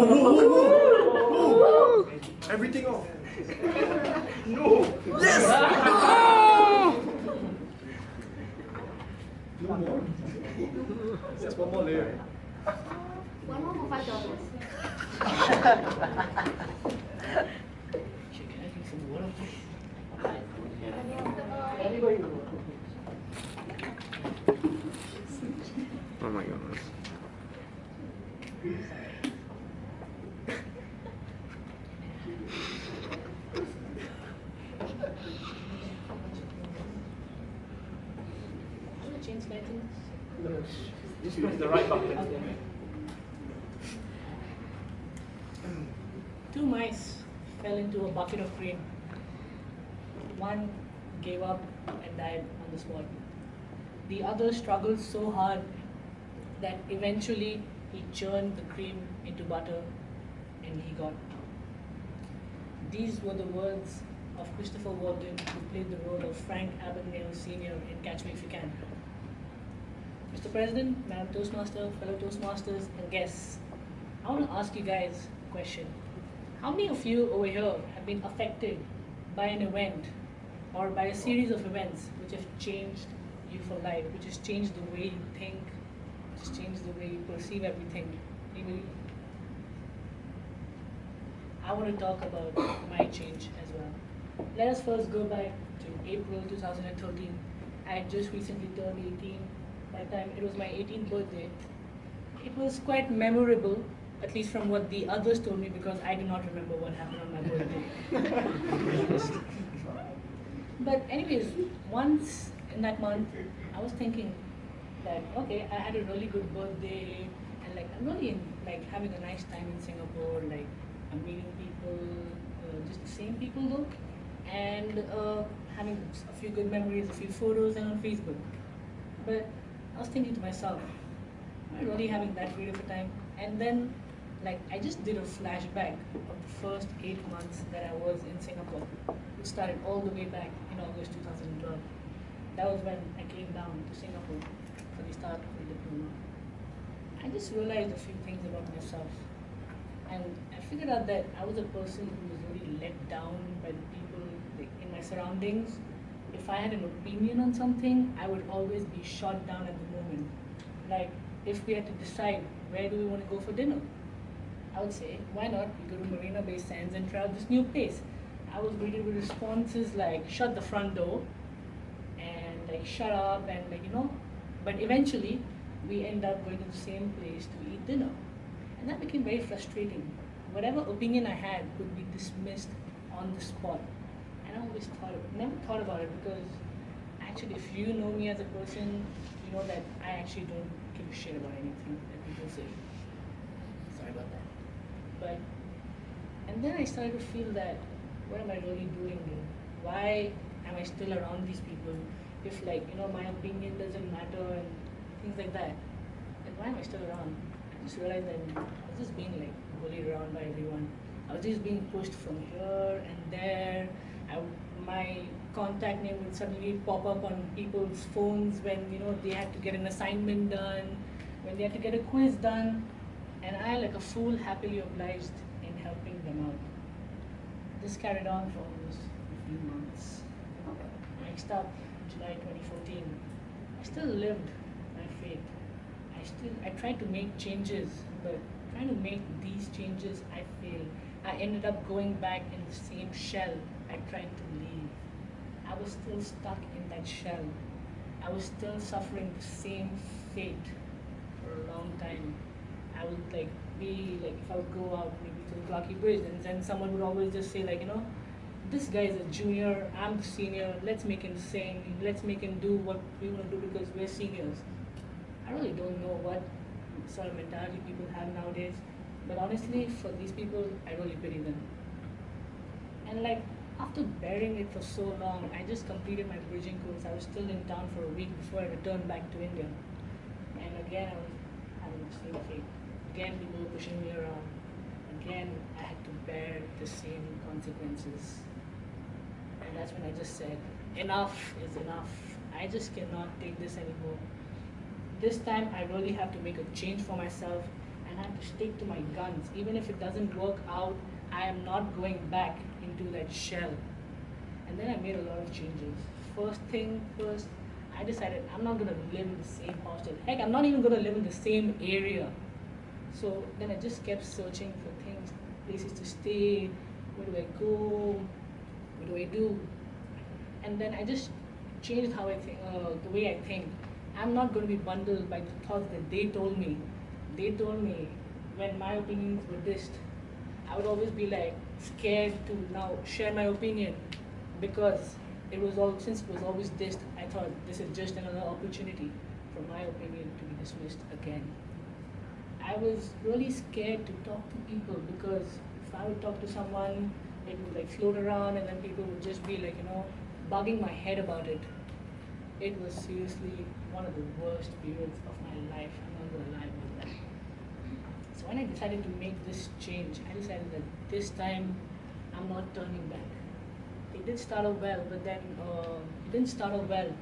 No! Everything off. No! Yes! No more. Just one more layer. One more for $5. Oh my goodness. Change settings. No. Just press the right button. Okay. Two mice fell into a bucket of cream. One gave up and died on the spot. The other struggled so hard that eventually he churned the cream into butter and he got. These were the words of Christopher Walken, who played the role of Frank Abagnale Sr. in Catch Me If You Can. Mr. President, Madam Toastmaster, fellow Toastmasters, and guests, I want to ask you guys a question. How many of you over here have been affected by an event or by a series of events which have changed you for life, which has changed the way you think, which has changed the way you perceive everything? Anybody? I want to talk about my change as well. Let us first go back to April 2013. I had just recently turned 18. By the time it was my 18th birthday. It was quite memorable, at least from what the others told me, because I do not remember what happened on my birthday. But anyways, once in that month, I was thinking that, okay, I had a really good birthday, and like I'm really like having a nice time in Singapore, like I'm meeting people, just the same people though, and having a few good memories, a few photos, and on Facebook. But I was thinking to myself, am I really having that great of a time? And then, like, I just did a flashback of the first 8 months that I was in Singapore, which started all the way back in August 2012. That was when I came down to Singapore for the start of the diploma. I just realized a few things about myself. And I figured out that I was a person who was really let down by the people in my surroundings. If I had an opinion on something, I would always be shot down at the moment. Like, if we had to decide where do we want to go for dinner, I would say, why not? We go to Marina Bay Sands and try out this new place. I was greeted with responses like, shut the front door, and like, shut up, and like, you know. But eventually, we end up going to the same place to eat dinner. And that became very frustrating. Whatever opinion I had could be dismissed on the spot. And I always never thought about it, because actually if you know me as a person, you know that I actually don't give a shit about anything that people say. Sorry about that. And then I started to feel that, what am I really doing here? Why am I still around these people if, like, you know, my opinion doesn't matter and things like that? Like, why am I still around? I just realized that I was just being like bullied around by everyone. I was just being pushed from here and there. My contact name would suddenly pop up on people's phones when, you know, they had to get an assignment done, when they had to get a quiz done, and I, like a fool, happily obliged in helping them out. This carried on for almost a few months. Next up, July 2014, I still lived my faith. I tried to make changes, but trying to make these changes, I failed. I ended up going back in the same shell I tried to leave. I was still stuck in that shell. I was still suffering the same fate for a long time. I would like be like, if I would go out maybe to the Clarky Bridge, and then someone would always just say, like, you know, this guy is a junior, I'm the senior, let's make him sing, let's make him do what we want to do because we're seniors. I really don't know what sort of mentality people have nowadays, but honestly, for these people, I really pity them. And like, after bearing it for so long, I just completed my bridging course. I was still in town for a week before I returned back to India. And again, I was having the same fate. Again, people were pushing me around. Again, I had to bear the same consequences. And that's when I just said, enough is enough. I just cannot take this anymore. This time, I really have to make a change for myself, and have to stick to my guns. Even if it doesn't work out, I am not going back into that shell. And then I made a lot of changes. First thing first, I decided I'm not gonna live in the same hostel. Heck, I'm not even gonna live in the same area. So then I just kept searching for things, places to stay, where do I go, what do I do? And then I just changed how I think, the way I think. I'm not going to be bundled by the thoughts that they told me. They told me when my opinions were dissed, I would always be like scared to now share my opinion because since it was always dissed, I thought this is just another opportunity for my opinion to be dismissed again. I was really scared to talk to people because if I would talk to someone, it would like float around and then people would just be like, bugging my head about it. It was seriously one of the worst periods of my life. I'm not gonna lie about that. So when I decided to make this change, I decided that this time I'm not turning back. It did start off well, but then it didn't start off well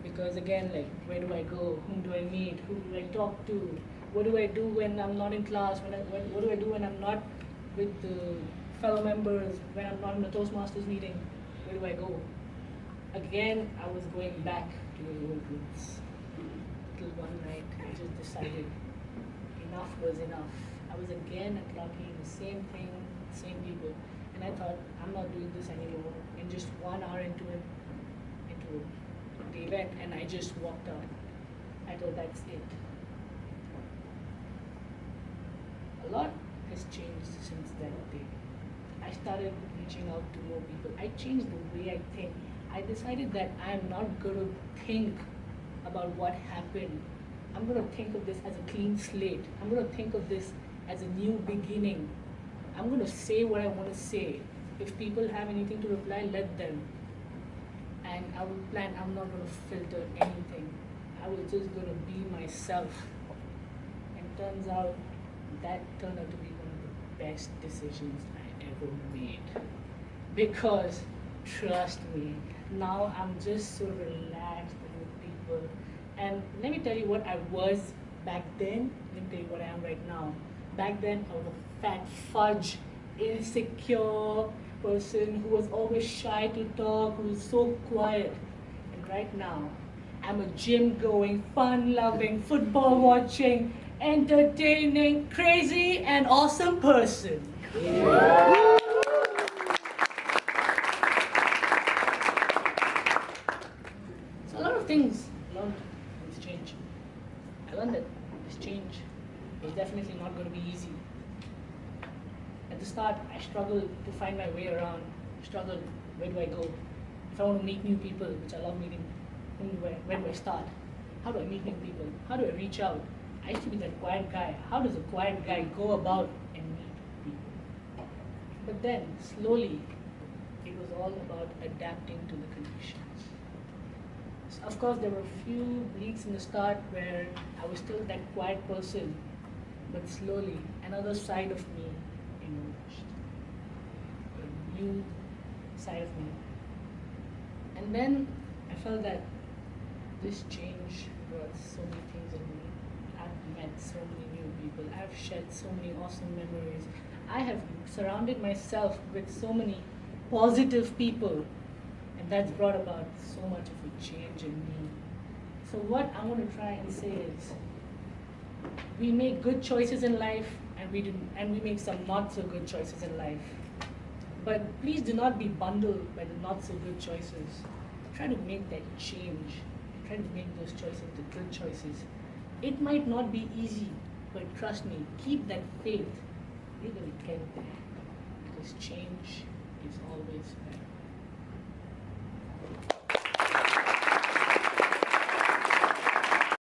because again, like, where do I go? Whom do I meet? Who do I talk to? What do I do when I'm not in class? What do I do when I'm not with the fellow members? When I'm not in the Toastmasters meeting? Where do I go? Again, I was going back to the old roots. Till one night, I just decided enough was enough. I was again clocking the same thing, same people, and I thought, I'm not doing this anymore. And just 1 hour into the event, and I just walked out. I thought, that's it. A lot has changed since that day. I started reaching out to more people. I changed the way I think. I decided that I'm not going to think about what happened. I'm going to think of this as a clean slate. I'm going to think of this as a new beginning. I'm going to say what I want to say. If people have anything to reply, let them. And I will plan, I'm not going to filter anything. I was just going to be myself. And turns out, that turned out to be one of the best decisions I ever made. Because, trust me, now I'm just so relaxed with people. And let me tell you what I was back then, let me tell you what I am right now. Back then, I was a fat fudge, insecure person who was always shy to talk, who was so quiet. And right now, I'm a gym-going, fun-loving, football-watching, entertaining, crazy, and awesome person. Yeah. So a lot of things change. I learned that this change is definitely not going to be easy. At the start, I struggled to find my way around, struggled, where do I go? If I want to meet new people, which I love meeting, where do I start? How do I meet new people? How do I reach out? I used to be that quiet guy. How does a quiet guy go about and meet people? But then, slowly, it was all about adapting to the conditions. So of course, there were a few weeks in the start where I was still that quiet person, but slowly, another side of me emerged. A new side of me. And then, I felt that this change brought so many things in me. I've met so many new people. I've shared so many awesome memories. I have surrounded myself with so many positive people, and that's brought about so much of a change in me. So what I want to try and say is, we make good choices in life, and we make some not so good choices in life. But please do not be bundled by the not so good choices. Try to make that change. Try to make those choices the good choices. It might not be easy, but trust me, keep that faith. You're going to get there. Because change is always better.